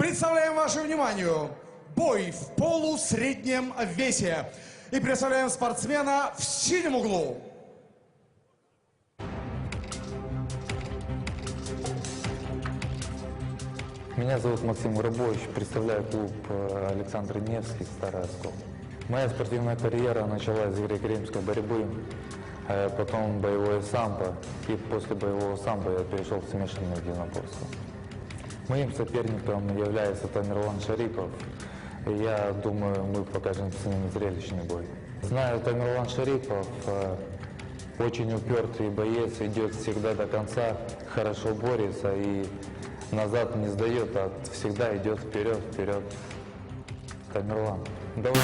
Представляем вашему вниманию бой в полусреднем весе. И представляем спортсмена в синем углу. Меня зовут Максим Грабович, представляю клуб Александр Невский, Старый Оскол. Моя спортивная карьера началась с греко-римской борьбы, потом боевое самбо, и после боевого самбо я перешел в смешанное единоборство. Моим соперником является Теmirlan Sharipov. Я думаю, мы покажем с ним зрелищный бой. Знаю, Temirlan Sharipov очень упертый боец, идет всегда до конца, хорошо борется и назад не сдает, а всегда идет вперед, вперед. Temirlan, давай.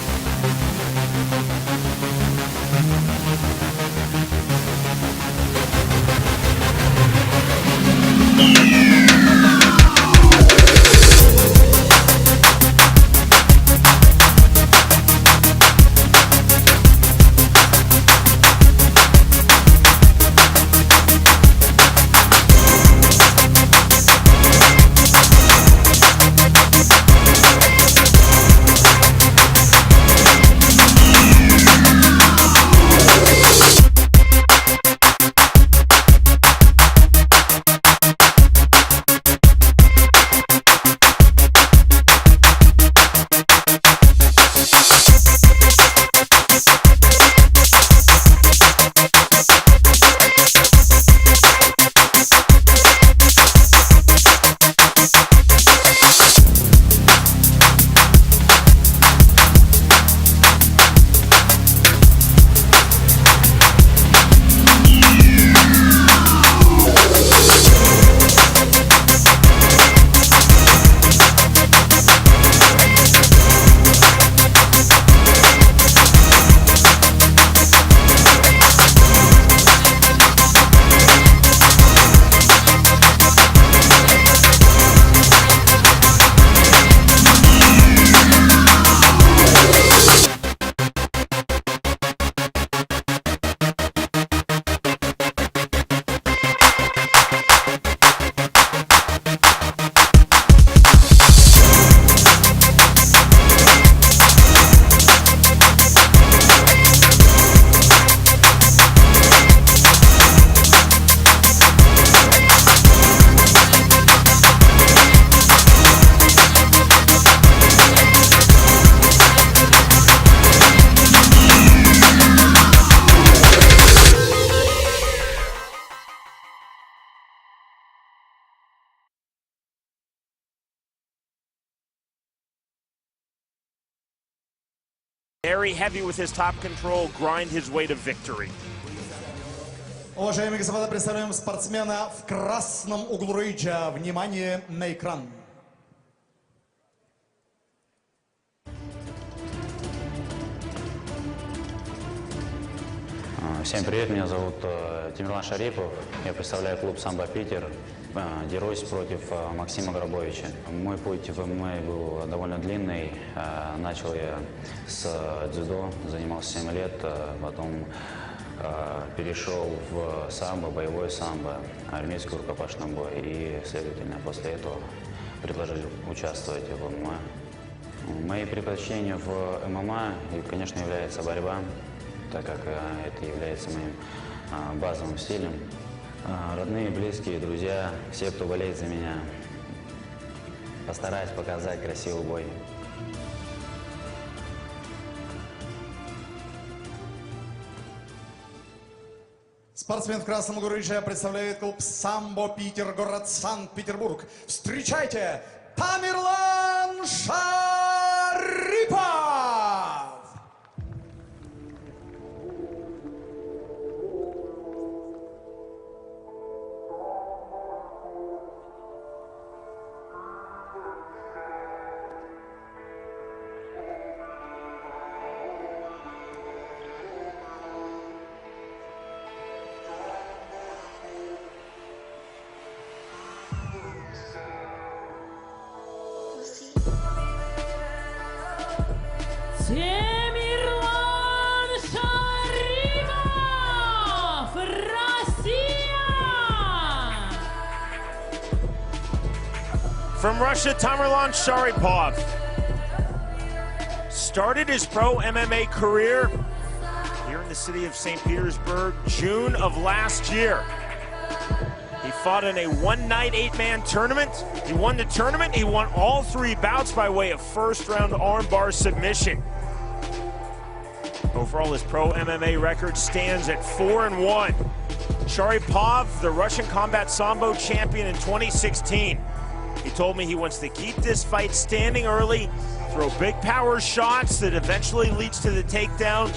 Very heavy with his top control, grind his way to victory. Уважаемые господа, представляем спортсмена в красном углу рейджа. Внимание на экран. Всем привет, меня зовут Temirlan Sharipov. Я представляю клуб «Самбо Питер». Дерусь против Максима Грабовича. Мой путь в ММА был довольно длинный. Начал я с дзюдо, занимался 7 лет, потом перешел в самбо, боевое самбо, армейский рукопашный бой. И, следовательно, после этого предложили участвовать в ММА. Мои предпочтения в ММА, конечно, является борьба, так как это является моим базовым стилем. Родные, близкие, друзья, все, кто болеет за меня, постараюсь показать красивый бой. Спортсмен в красном углу рейджа представляет клуб «Самбо Питер», город Санкт-Петербург. Встречайте, Temirlan Sharipov! Temirlan Sharipov, Россия! From Russia, Temirlan Sharipov started his pro MMA career here in the city of St. Petersburg, June of last year. He fought in a one-night, eight-man tournament. He won the tournament. He won all three bouts by way of first-round armbar submission. Overall, his pro MMA record stands at 4-1. Sharipov, the Russian combat sambo champion in 2016. He told me he wants to keep this fight standing early, throw big power shots that eventually leads to the takedown,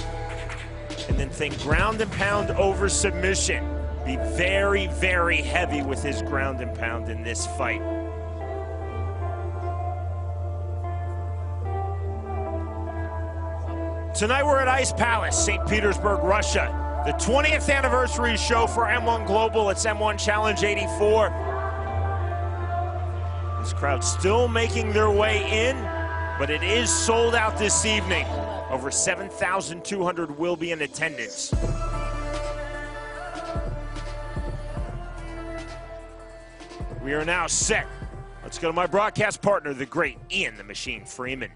and then think ground and pound over submission. Be very, very heavy with his ground and pound in this fight. Tonight we're at Ice Palace, St. Petersburg, Russia. The 20th anniversary show for M-1 Global. It's M-1 Challenge 84. This crowd still making their way in, but it is sold out this evening. Over 7,200 will be in attendance. We are now set. Let's go to my broadcast partner, the great Ian the Machine Freeman.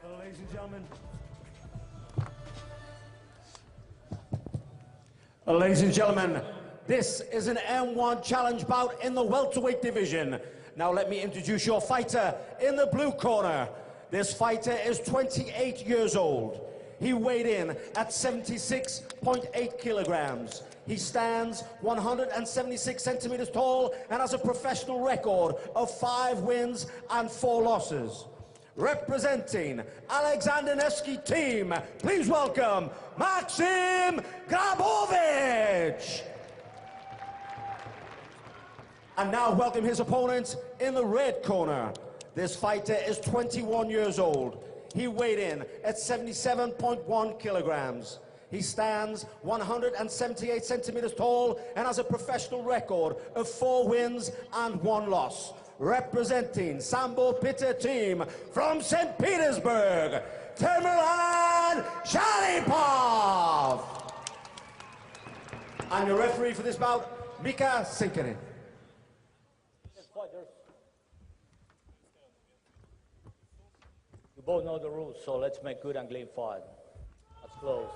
Hello, ladies and gentlemen. Ladies and gentlemen, this is an M1 challenge bout in the welterweight division. Now let me introduce your fighter in the blue corner. This fighter is 28 years old. He weighed in at 76.8 kilograms. He stands 176 centimeters tall and has a professional record of 5 wins and 4 losses. Representing Alexander Nevsky team, please welcome Maksim Grabovich. And now welcome his opponent in the red corner. This fighter is 21 years old. He weighed in at 77.1 kilograms. He stands 178 centimeters tall and has a professional record of 4 wins and 1 loss. Representing Sambo Pita team from St. Petersburg, Temirlan Sharipov. And your referee for this bout, Maksim. You both know the rules, so let's make good and clean fight. Let's close.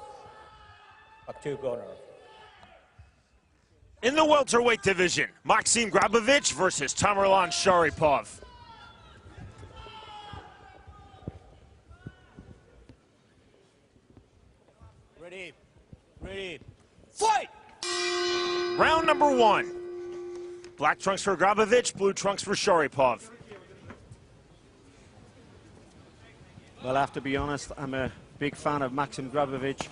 Back to your corner. In the welterweight division, Maksim Grabovich versus Temirlan Sharipov. Ready, ready, Fight! Round number 1. Black trunks for Grabovich, blue trunks for Sharipov. Well, I have to be honest, I'm a big fan of Maksim Grabovich.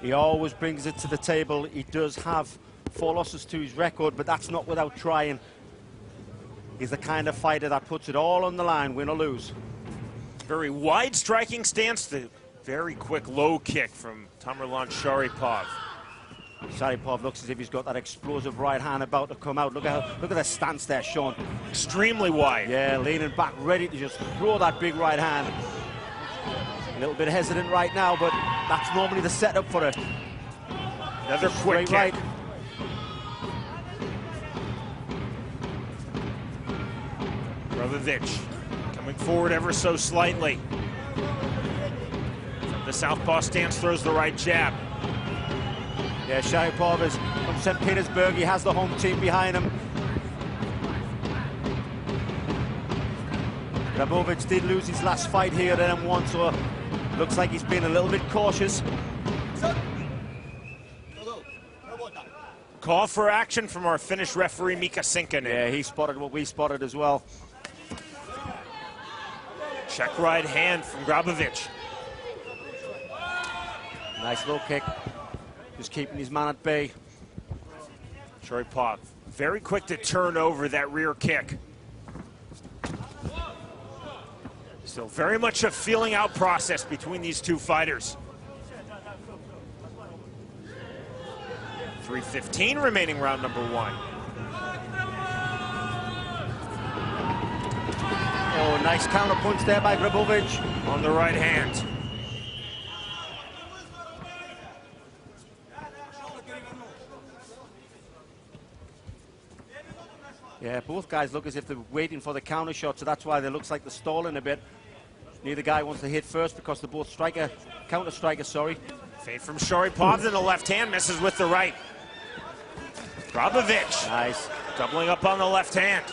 He always brings it to the table. He does have 4 losses to his record, but that's not without trying. He's the kind of fighter that puts it all on the line, win or lose. Very wide striking stance, the very quick low kick from Temirlan Sharipov. Sharipov looks as if he's got that explosive right hand about to come out. Look at the stance there, Sean. Extremely wide. Yeah, leaning back, ready to just throw that big right hand. A little bit hesitant right now, but that's normally the setup for it. Another quick kick. Right. Grabovich coming forward ever so slightly. From the southpaw stance, throws the right jab. Yeah, Sharipov is from St. Petersburg. He has the home team behind him. Grabovich did lose his last fight here at M1, so looks like he's been a little bit cautious. Call for action from our Finnish referee, Maksim. Yeah, he spotted what we spotted as well. Check right hand from Grabovich. Nice low kick. Just keeping his man at bay. Sharipov very quick to turn over that rear kick. Still very much a feeling out process between these two fighters. 3:15 remaining round number 1. Oh, nice counter punch there by Grabovich. On the right hand. Yeah, both guys look as if they're waiting for the counter shot, so that's why they looks like they're stalling a bit. Neither guy wants to hit first because they're both counter strikers, sorry. Fade from Sharipov, then the left hand misses with the right. Grabovich. Nice. Doubling up on the left hand.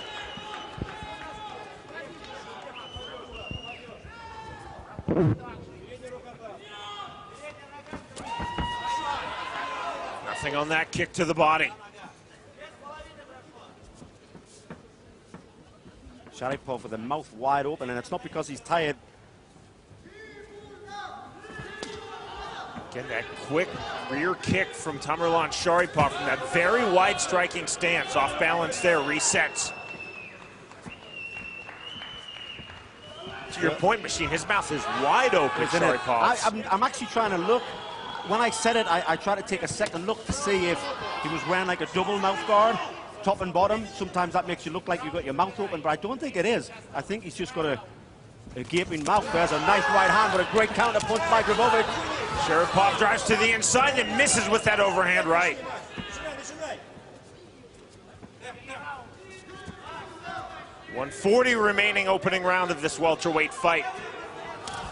Nothing on that kick to the body. Sharipov with the mouth wide open, and it's not because he's tired. Again, that quick rear kick from Temirlan Sharipov from that very wide striking stance. Off balance there, resets. To your point, Machine, his mouth is wide open, Sharipov. I'm actually trying to look. When I said it, I tried to take a second look to see if he was wearing like a double mouth guard, top and bottom. Sometimes that makes you look like you've got your mouth open, but I don't think it is. I think he's just got a gaping mouth. There's a nice right hand, but a great counter punch by Grabovich. Sharipov drives to the inside, then misses with that overhand right. .140 remaining opening round of this welterweight fight.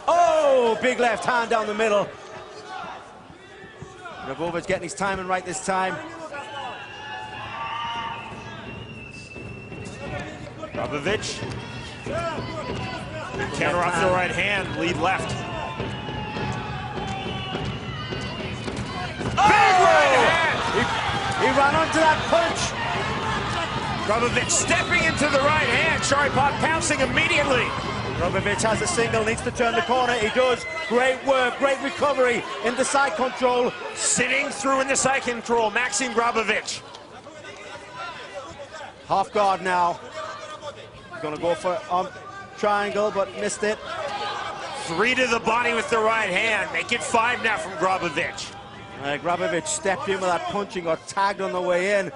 Oh, big left hand down the middle. Grabovich getting his timing right this time. Grabovich. Counter off the right hand, lead left. Big right hand! He ran onto that punch. Grabovich stepping into the right hand. Sharipov pouncing immediately. Grabovich has a single, needs to turn the corner. He does. Great work, great recovery in the side control. Sitting through in the side control, Maksim Grabovich. Half guard now. Gonna go for triangle, but missed it. 3 to the body with the right hand. Make it 5 now from Grabovich. Grabovich stepped in with that punch and got tagged on the way in.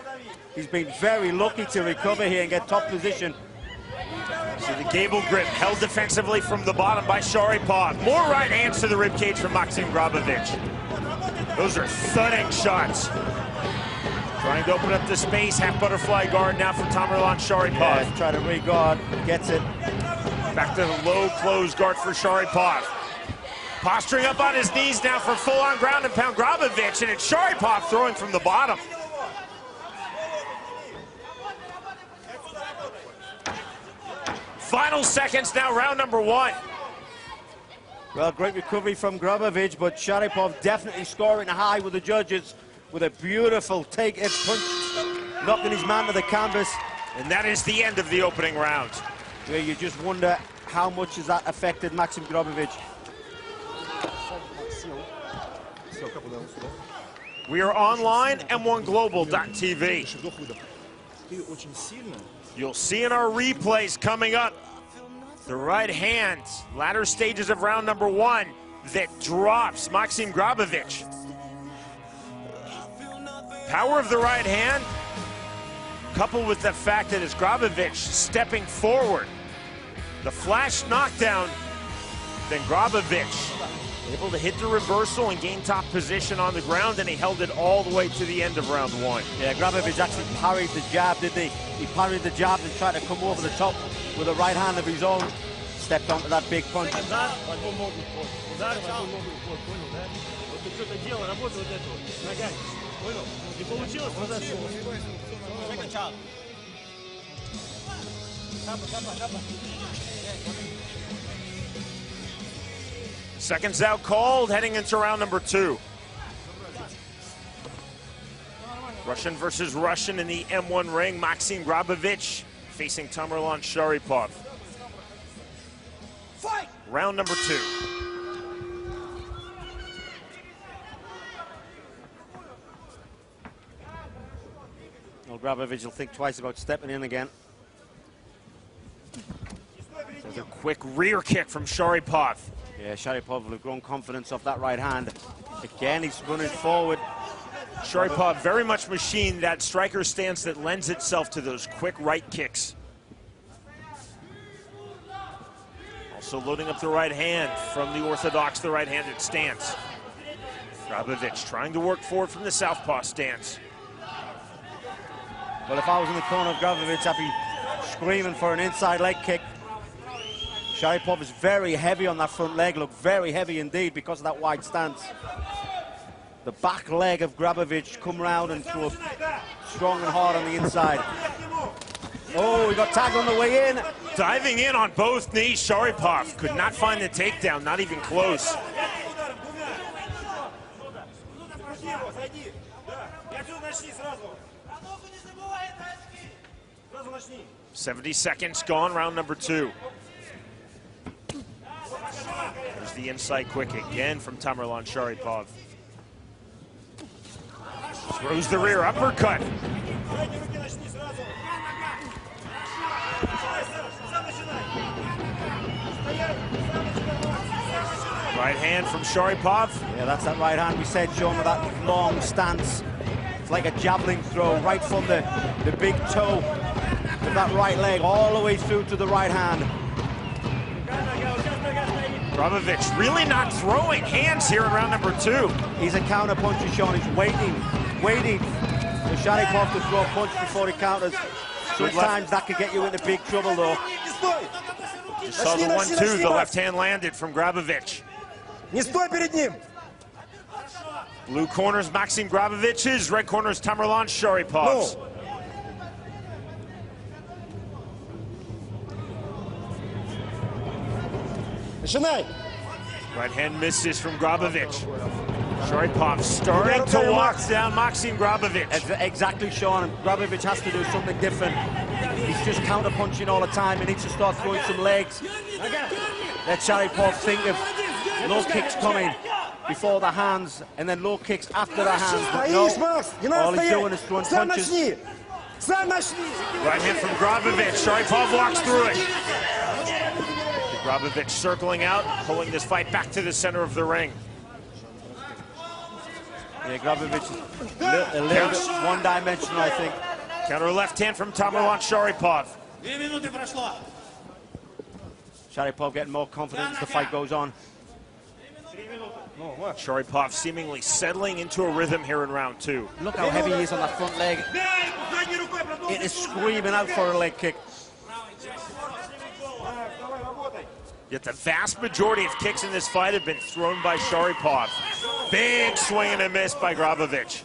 He's been very lucky to recover here and get top position. See the gable grip held defensively from the bottom by Sharipov. More right hands to the ribcage from Maksim Grabovich. Those are thudding shots. Trying to open up the space, half butterfly guard now from Temirlan Sharipov. Yeah, try to re-guard, gets it. Back to the low close guard for Sharipov. Posturing up on his knees now for full-on ground and pound Grabovich, and it's Sharipov throwing from the bottom. Final seconds now, round number 1. Well, great recovery from Grabovich, but Sharipov definitely scoring high with the judges with a beautiful take-edge punch, knocking his man to the canvas. And that is the end of the opening round. Where you just wonder how much has that affected Maksim Grabovich. We are online, M1Global.tv. You'll see in our replays coming up the right hand, latter stages of round number 1, that drops Maksim Grabovich. Power of the right hand, coupled with the fact that it's Grabovich stepping forward. The flash knockdown, then Grabovich able to hit the reversal and gain top position on the ground, and he held it all the way to the end of round 1. Yeah, Grabovich actually parried the jab, didn't he? He parried the jab and tried to come over the top with a right hand of his own. Stepped onto that big punch. Seconds out called, heading into round number 2. Russian versus Russian in the M1 ring. Maksim Grabovich facing Temirlan Sharipov. Fight! Round number 2. Well, Grabovich will think twice about stepping in again. There's a quick rear kick from Sharipov. Yeah, Sharipov will have grown confidence off that right hand. Again, he's running forward. Sharipov very much machined that striker stance that lends itself to those quick right kicks. Also loading up the right hand from the orthodox, the right-handed stance. Grabovich trying to work forward from the southpaw stance. Well, if I was in the corner of Grabovich, I'd be screaming for an inside leg kick. Sharipov is very heavy on that front leg, look, very heavy indeed because of that wide stance. The back leg of Grabovich come round and throw strong and hard on the inside. Oh, he got tagged on the way in. Diving in on both knees, Sharipov could not find the takedown, not even close. 70 seconds gone, round number 2. There's the inside quick again from Temirlan Sharipov. Throws the rear uppercut. Right hand from Sharipov. Yeah, that's that right hand we said, Sean, with that long stance. It's like a javelin throw right from the big toe of that right leg all the way through to the right hand. Grabovich really not throwing hands here in round number 2. He's a counter puncher, Sean. He's waiting for Sharipov to throw a punch before he counters. Sometimes that could get you into big trouble, though. Just saw the 1-2 the left hand landed from Grabovich. Blue corner's Maksim Grabovich's, red corner's Temirlan Sharipov's. Right hand misses from Grabovich. Sharipov starting to walk down Maksim Grabovich. Exactly, Sean. And Grabovich has to do something different. He's just counter-punching all the time. He needs to start throwing some legs. Let Sharipov think of low kicks coming before the hands, and then low kicks after the hands. But no, all he's doing is throwing punches. Right hand from Grabovich. Sharipov walks through it. Grabovich circling out, pulling this fight back to the center of the ring. Yeah, Grabovich is a little bit one-dimensional, I think. Counter left hand from Temirlan Sharipov. Sharipov getting more confident as the fight goes on. Sharipov seemingly settling into a rhythm here in round 2. Look how heavy he is on that front leg. It is screaming out for a leg kick. Yet the vast majority of kicks in this fight have been thrown by Sharipov. Big swing and a miss by Grabovich.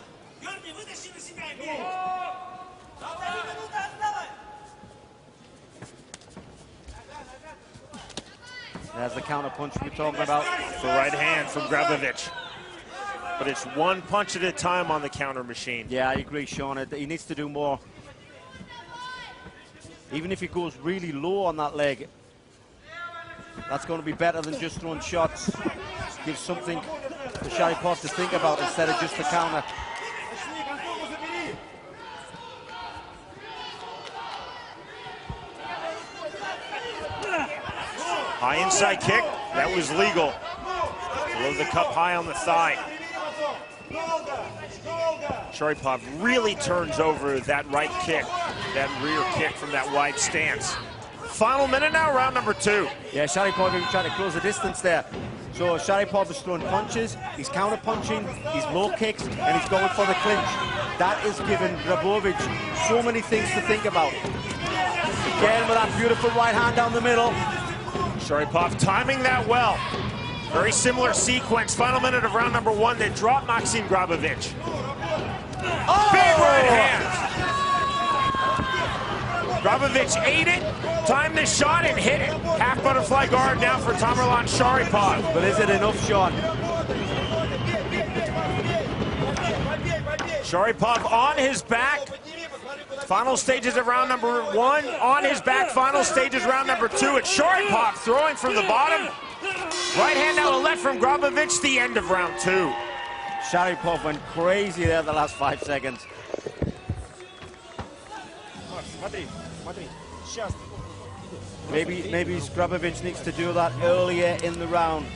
There's the counter punch we're talking about. The right hand from Grabovich. But it's one punch at a time on the counter machine. Yeah, I agree, Sean. He needs to do more. Even if he goes really low on that leg, that's going to be better than just throwing shots. Gives something for Sharipov to think about instead of just the counter. High inside kick, that was legal. Below the cup high on the thigh. Sharipov really turns over that right kick, that rear kick from that wide stance. Final minute now, round number 2. Yeah, Sharipov even trying to close the distance there. So Sharipov is throwing punches, he's counter punching, he's low kicks, and he's going for the clinch. That is giving Grabovich so many things to think about. Again with that beautiful right hand down the middle. Sharipov timing that well. Very similar sequence. Final minute of round number 1 that dropped Maksim Grabovich. Oh! Big right hand. Grabovich ate it, timed the shot, and hit it. Half butterfly guard now for Temirlan Sharipov. But is it enough, Sean? Sharipov on his back. Final stages of round number 1. On his back, final stages round number 2. It's Sharipov throwing from the bottom. Right hand now a left from Grabovich, the end of round 2. Sharipov went crazy there the last 5 seconds. Maybe Grabovich needs to do that earlier in the round.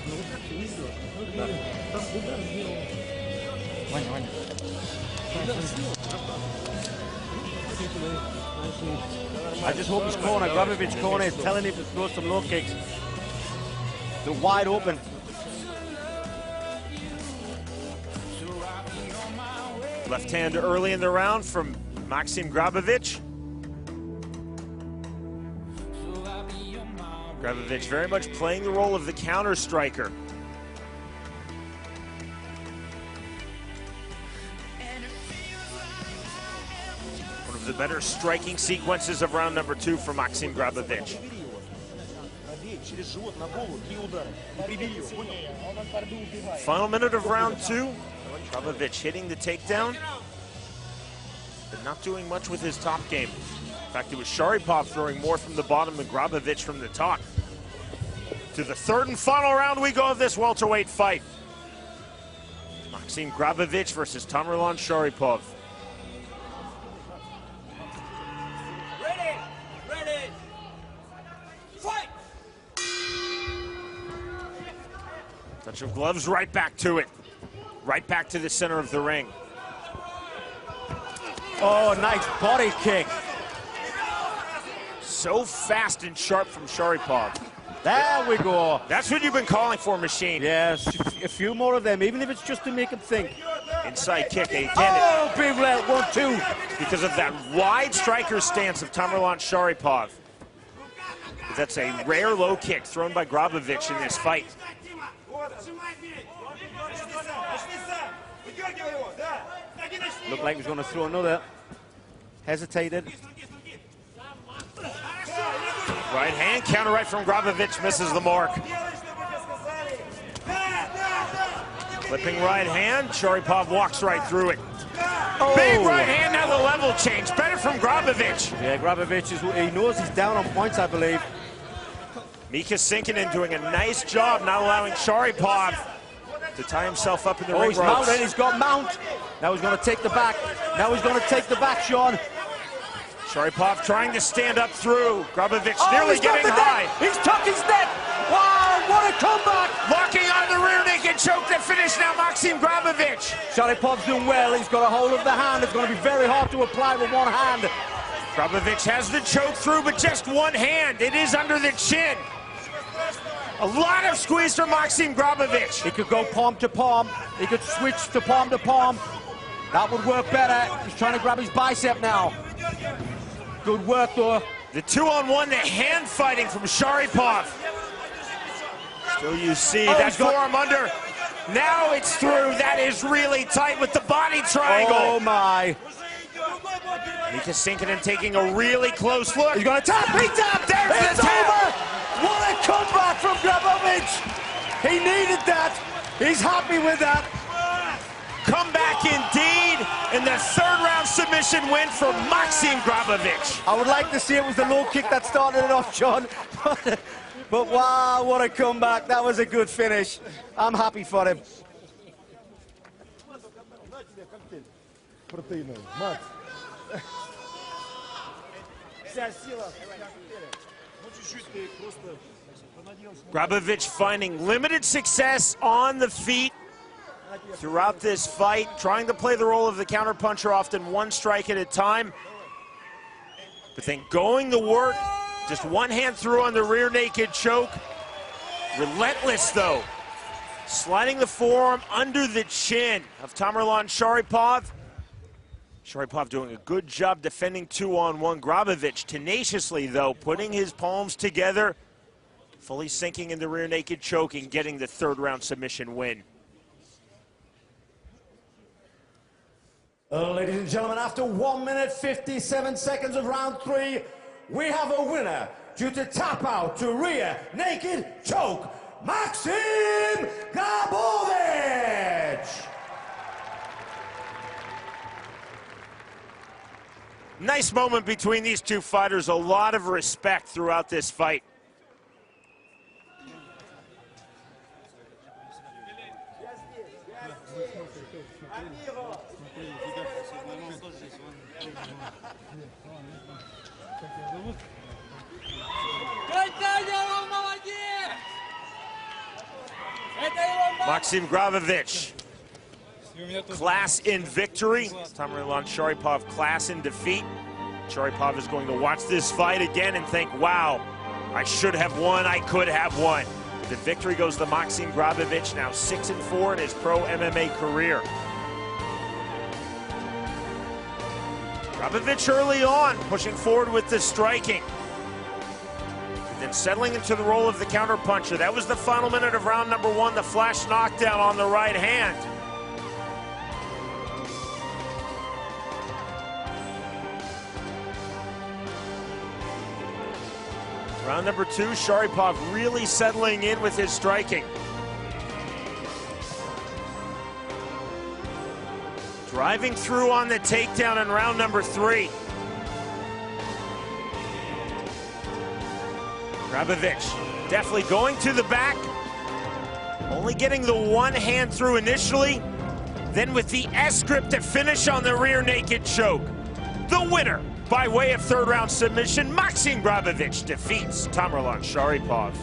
I just hope his corner, Grabovich's corner, is telling him to throw some low kicks. They're wide open. Left hand early in the round from Maksim Grabovich. Grabovich very much playing the role of the counter striker. One of the better striking sequences of round number 2 for Maksim Grabovich. Final minute of round 2. Grabovich hitting the takedown, but not doing much with his top game. In fact, it was Sharipov throwing more from the bottom than Grabovich from the top. To the third and final round we go of this welterweight fight. Maksim Grabovich versus Temirlan Sharipov. Ready, fight! Touch of gloves, right back to it. Right back to the center of the ring. Oh, nice body kick. So fast and sharp from Sharipov. There we go. That's what you've been calling for, Machine. Yes, a few more of them, even if it's just to make him think. Inside kick, again. Oh, big left, 1-2. Because of that wide striker stance of Temirlan Sharipov. That's a rare low kick thrown by Grabovich in this fight. Looked like he was going to throw another. Hesitated. Right hand, counter right from Grabovich, misses the mark. Flipping right hand, Sharipov walks right through it. Oh. Big right hand, now the level change. Better from Grabovich. Yeah, Grabovich, he knows he's down on points, I believe. Mika Sinkinen doing a nice job not allowing Sharipov to tie himself up in the ring He's ropes. mounted, he's got mount. Now he's going to take the back. Now he's going to take the back, Sean. Sharipov trying to stand up through. Grabovich Oh, nearly he's got getting the high. neck. He's tucked his neck. Wow, what a comeback. Locking on the rear naked choke to finish now, Maksim Grabovich. Sharipov's doing well. He's got a hold of the hand. It's going to be very hard to apply with one hand. Grabovich has the choke through, but just one hand. It is under the chin. A lot of squeeze from Maksim Grabovich. He could go palm to palm. He could switch to palm to palm. That would work better. He's trying to grab his bicep now. Good work, though. The 2-on-1, the hand fighting from Sharipov. Still you see that forearm under. Now it's through. That is really tight with the body triangle. Oh, my. Mika Sinkinen taking a really close look. He's going to tap. He tapped. There's It's the tap. over. What a comeback from Grabovich. He needed that. He's happy with that. Comeback indeed, and the third round submission win for Maksim Grabovich. I would like to see it was the low kick that started it off, John. But wow, what a comeback. That was a good finish. I'm happy for him. Grabovich finding limited success on the feet throughout this fight, trying to play the role of the counterpuncher, often one strike at a time. But then going to work, just one hand through on the rear naked choke. Relentless though, sliding the forearm under the chin of Temirlan Sharipov. Sharipov doing a good job defending 2-on-1. Grabovich tenaciously though, putting his palms together, fully sinking in the rear naked choke and getting the third round submission win. Ladies and gentlemen, after 1 minute 57 seconds of round 3, we have a winner due to tap out to rear naked choke, Maksim Grabovich. Nice moment between these two fighters, a lot of respect throughout this fight. Maksim Grabovich, class in victory. Temirlan Sharipov, class in defeat. Sharipov is going to watch this fight again and think, wow, I should have won, I could have won. The victory goes to Maksim Grabovich, now 6-4 in his pro MMA career. Grabovich early on, pushing forward with the striking. Then settling into the role of the counterpuncher. That was the final minute of round number 1, the flash knockdown on the right hand. Round number 2, Sharipov really settling in with his striking. Driving through on the takedown in round number 3. Grabovich definitely going to the back. Only getting the one hand through initially. Then with the S-grip to finish on the rear naked choke. The winner, by way of third round submission, Maksim Grabovich defeats Temirlan Sharipov.